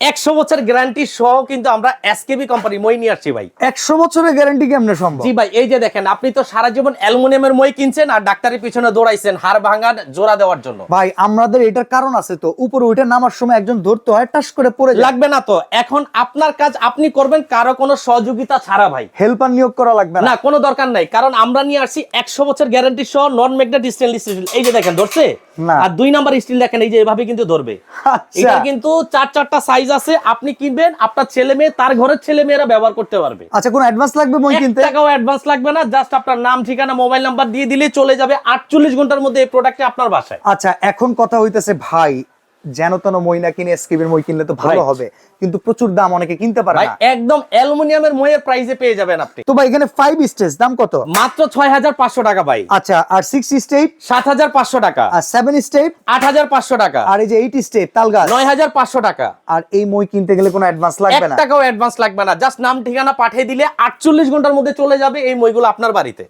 100 বছর গ্যারান্টি সহ কিন্তু আমরা এসকেবি কোম্পানি মই নিয়ে আসছি ভাই। 100 বছরের গ্যারান্টি কেমনে সম্ভব? জি ভাই, এই যে দেখেন, আপনি তো সারা জীবন অ্যালুমিনিয়ামের মই কিনছেন আর ডাক্তারের পিছনে দৌড়াইছেন হাড় ভাঙার জোড়া দেওয়ার জন্য। ভাই আমাদের এটার কারণ আছে তো, উপরে উঠে নামার সময় একজন ধরতে হয়, টাস করে পড়ে যায়। লাগবে না তো, এখন আপনার কাজ আপনি করবেন কারো কোনো সহযোগিতা ছাড়া ভাই। হেল্পার নিয়োগ করা লাগবে না? না, কোনো দরকার নাই, কারণ আমরা নিয়ে আসছি 100 বছর গ্যারান্টি সহ নন ম্যাগনেট স্টেনলেস স্টিল। এই যে দেখেন ধরছে না। আর 2 নাম্বার স্টিল দেখেন, এই যে এভাবে কিন্তু ধরবে। আচ্ছা। এটা কিন্তু 4-4টা সাইজ আছে, আপনি কিনবেন আপনার ছেলে মেয়ে তার ঘরের ছেলে মেয়েরা ব্যবহার করতে পারবে। আচ্ছা, কোন অ্যাডভান্স লাগবে মই 1 কিনতে? টাকাও অ্যাডভান্স লাগবে না, জাস্ট আপনার নাম ঠিকানা মোবাইল নাম্বার দিয়ে দিলে চলে যাবে 48 ঘন্টার মধ্যে এই প্রোডাক্টটা আপনার বাসায়। আচ্ছা, এখন কথা হইতেছে ভাই, যেন তেন মই না কিনে এসকেবির মই কিনলে তো ভালো Right. হবে, কিন্তু প্রচুর দাম, অনেকে কিনতে পারে ভাই না। একদম অ্যালুমিনিয়ামের মইয়ের প্রাইসে পেয়ে যাবেন আপনি। তো ভাই এখানে 5 স্টেজ দাম কত? মাত্র 6500 টাকা ভাই। আচ্ছা, আর 6 স্টেপ? 7500 টাকা। আর 7 স্টেপ? 8500 টাকা। আর এই যে 8 স্টেপ তালগাছ? 9500 টাকা। আর এই মই কিনতে গেলে কোনো অ্যাডভান্স 1 লাগবে না? টাকাও অ্যাডভান্স লাগবে না, জাস্ট নাম ঠিকানা পাঠিয়ে দিলে 48 ঘন্টার মধ্যে চলে যাবে এই মইগুলো আপনার বাড়িতে।